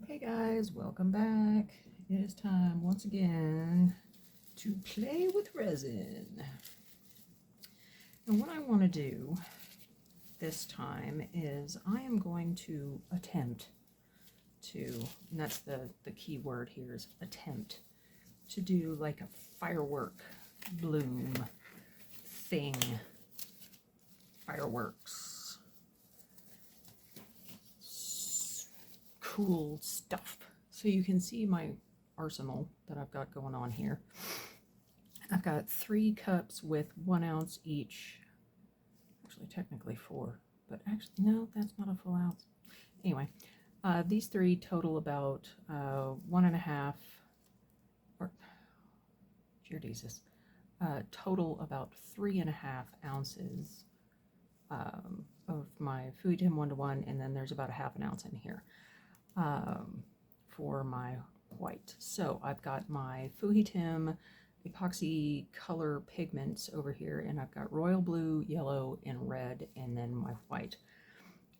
Hey guys, welcome back. It is time once again to play with resin. And what I want to do this time is I am going to attempt to, and that's the key word here is attempt, to do like a firework bloom thing. Fireworks. Cool stuff. So you can see my arsenal that I've got going on here. I've got 3 cups with 1 ounce each. Actually, technically 4, but actually, no, that's not a full ounce. Anyway, these 3 total about 1.5, or dear Jesus, total about 3.5 ounces of my Fuitim 1:1, and then there's about a 1/2 ounce in here for my white. So I've got my Fuitim epoxy color pigments over here, and I've got royal blue, yellow, and red, and then my white.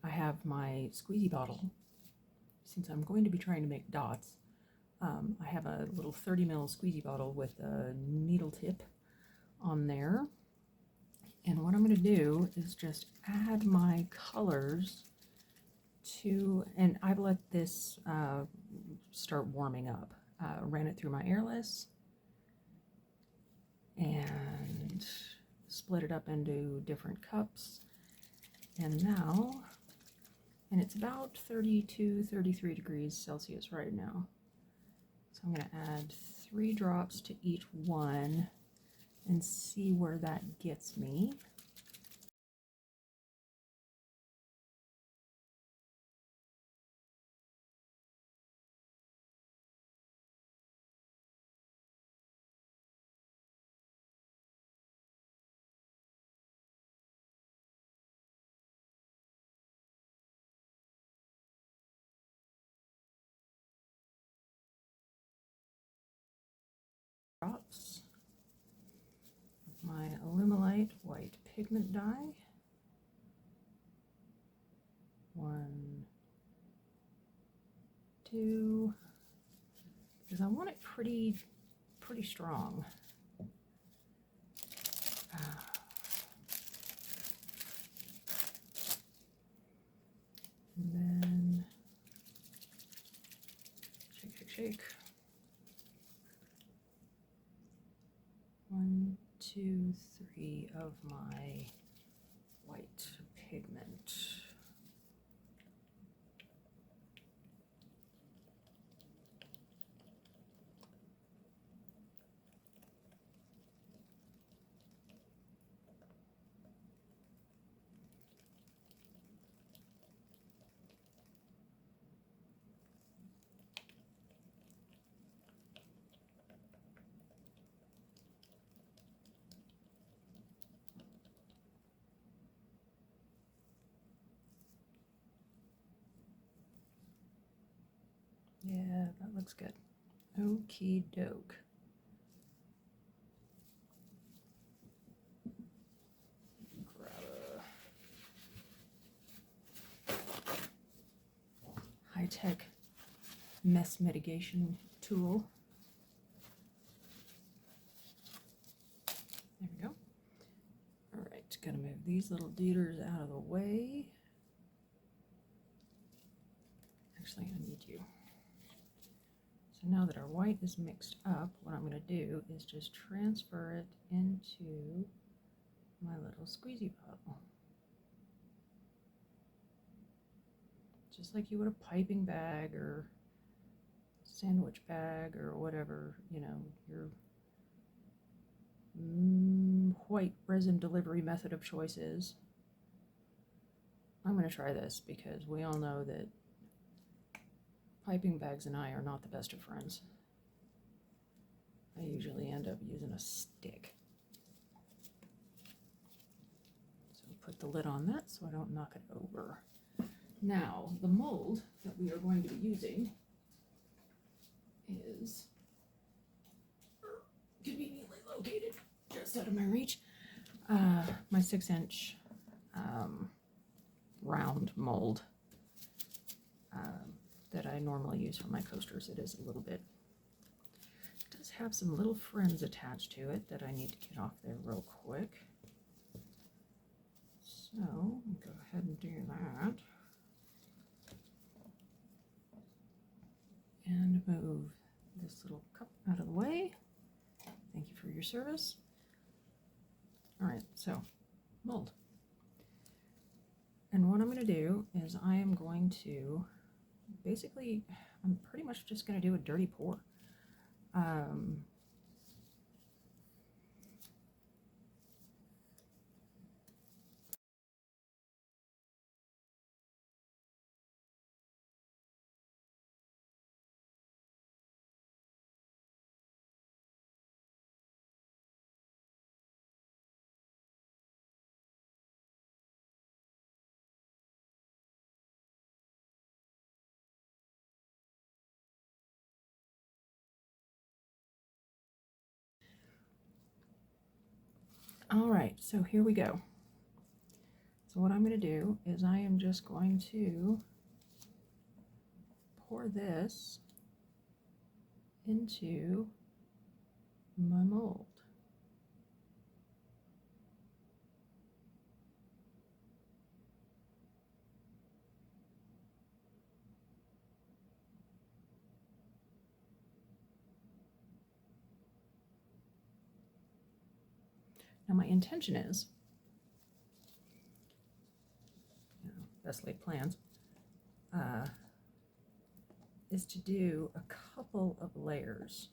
I have my squeezy bottle. Since I'm going to be trying to make dots, I have a little 30 ml squeezy bottle with a needle tip on there. And what I'm going to do is just add my colors to, and I've let this start warming up. Ran it through my airless and split it up into different cups. And now, and it's about 32, 33 degrees Celsius right now. So I'm going to add 3 drops to each one and see where that gets me. Drops of my Alumilite white pigment dye. 1, 2, because I want it pretty strong. And then shake, shake, shake. 1, 2, 3 of my white pigment. Yeah, that looks good. Okie doke. Grab a high-tech mess mitigation tool. There we go. All right, gonna move these little duders out of the way. Actually, I need you. So now that our white is mixed up, what I'm going to do is just transfer it into my little squeezy bottle. Just like you would a piping bag or sandwich bag or whatever, you know, your white resin delivery method of choice is. I'm going to try this because we all know that piping bags and I are not the best of friends. I usually end up using a stick. So put the lid on that so I don't knock it over. Now, the mold that we are going to be using is conveniently located just out of my reach. My 6-inch round mold. that I normally use for my coasters. It is a little bit, it does have some little friends attached to it that I need to get off there real quick. So I'll go ahead and do that. And move this little cup out of the way. Thank you for your service. All right, so mold. And what I'm going to do is I am going to basically, I'm pretty much just going to do a dirty pour. All right, so here we go. So what I'm going to do is I am just going to pour this into my mold. Now my intention is, best laid plans, is to do a couple of layers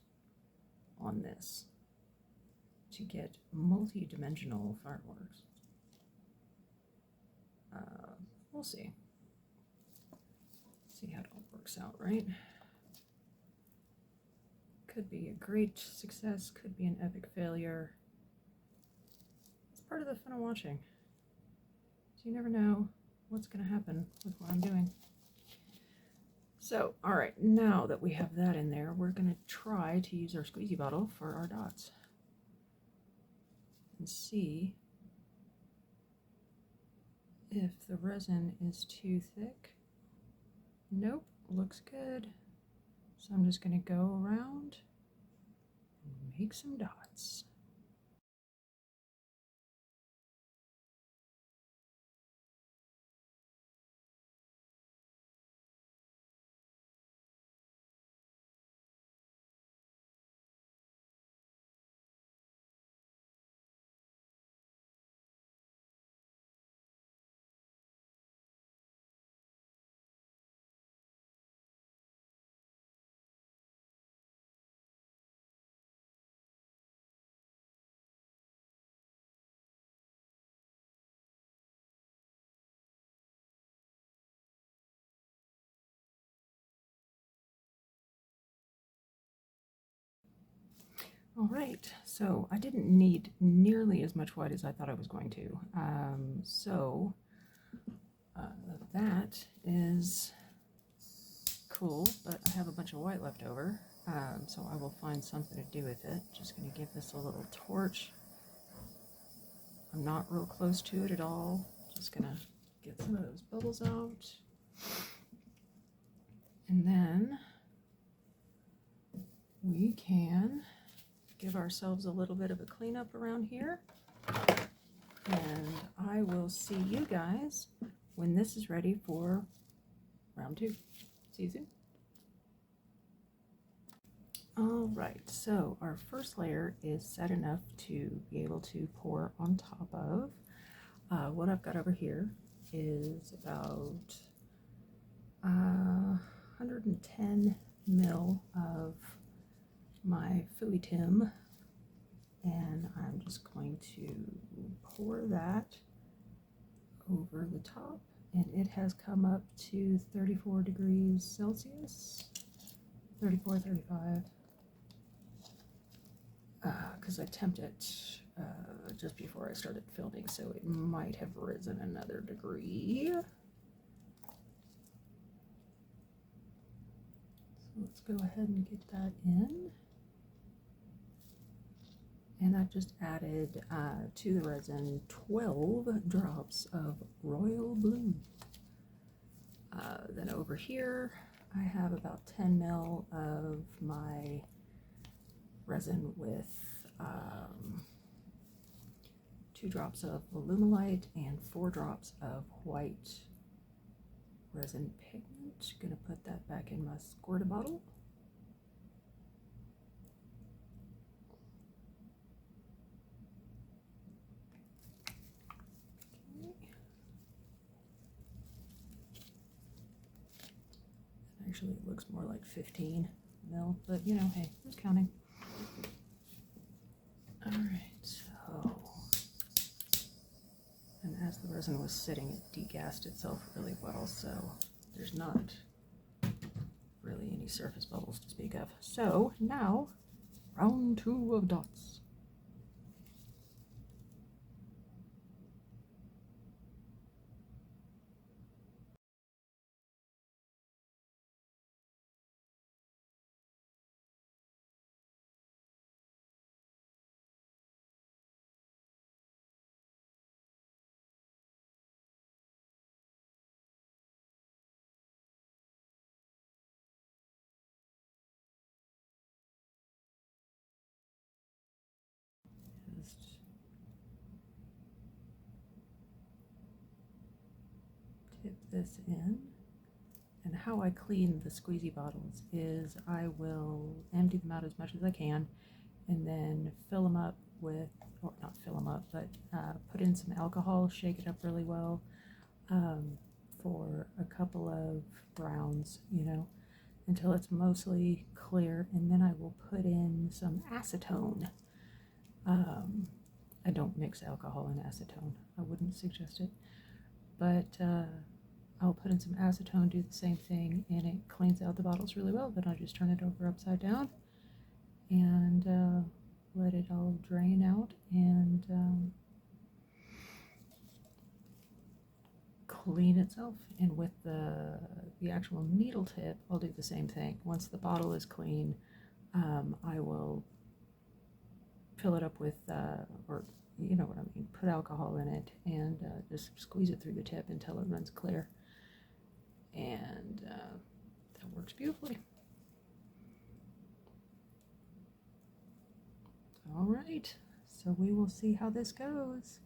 on this to get multi-dimensional fireworks. We'll see. See how it all works out, right? Could be a great success, could be an epic failure. It's part of the fun of watching. So you never know what's going to happen with what I'm doing. So, all right, now that we have that in there, we're going to try to use our squeezy bottle for our dots and see if the resin is too thick. Nope, looks good. So I'm just going to go around and make some dots. All right, so I didn't need nearly as much white as I thought I was going to. That is cool, but I have a bunch of white left over, so I will find something to do with it. Just going to give this a little torch. I'm not real close to it at all. Just going to get some of those bubbles out. And then we can give ourselves a little bit of a cleanup around here, and I will see you guys when this is ready for round 2. See you soon. All right, so our first layer is set enough to be able to pour on top of. What I've got over here is about 110 mil of my Fireblobs, and I'm just going to pour that over the top, and it has come up to 34 degrees Celsius, 34, 35, because I temped it just before I started filming, so it might have risen another degree. So let's go ahead and get that in. And I've just added to the resin 12 drops of royal blue. Then over here I have about 10 ml of my resin with 2 drops of Alumilite and 4 drops of white resin pigment. Gonna put that back in my squirter bottle. Actually, it looks more like 15 mil, but you know, hey, who's counting? All right, so, and as the resin was sitting, it degassed itself really well, so there's not really any surface bubbles to speak of. So now, round 2 of dots. Just tip this in. And how I clean the squeezy bottles is I will empty them out as much as I can and then fill them up with, or not fill them up, but put in some alcohol, shake it up really well for a couple of rounds, you know, until it's mostly clear, and then I will put in some acetone. I don't mix alcohol and acetone. I wouldn't suggest it, but I'll put in some acetone, do the same thing, and it cleans out the bottles really well. Then I just turn it over upside down and let it all drain out and clean itself. And with the actual needle tip, I'll do the same thing. Once the bottle is clean, I will fill it up with, or you know what I mean, put alcohol in it and just squeeze it through the tip until it runs clear. And that works beautifully. All right, so we will see how this goes.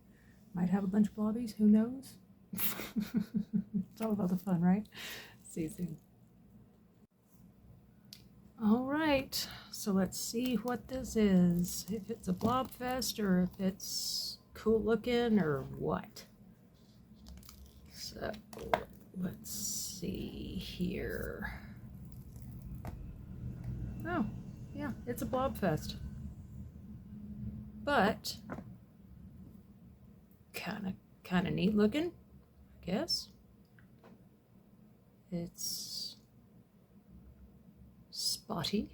Might have a bunch of blobbies, who knows? It's all about the fun, right? See you soon. All right, so let's see what this is. If it's a blob fest or if it's cool looking or what. So let's see here. Oh, yeah, it's a blob fest. But kind of neat looking, I guess. It's spotty.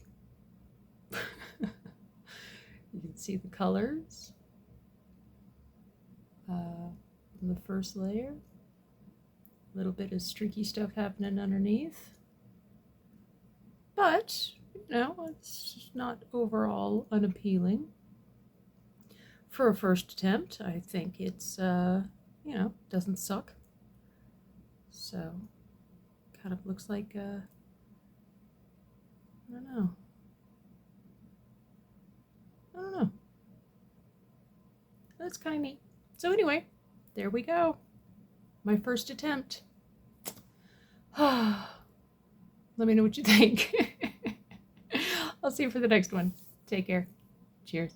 You can see the colors. The first layer. A little bit of streaky stuff happening underneath. But, you know, it's not overall unappealing. For a first attempt, I think it's, you know, doesn't suck. So, kind of looks like, I don't know. That's kind of neat. So anyway, there we go. My first attempt. Let me know what you think. I'll see you for the next one. Take care. Cheers.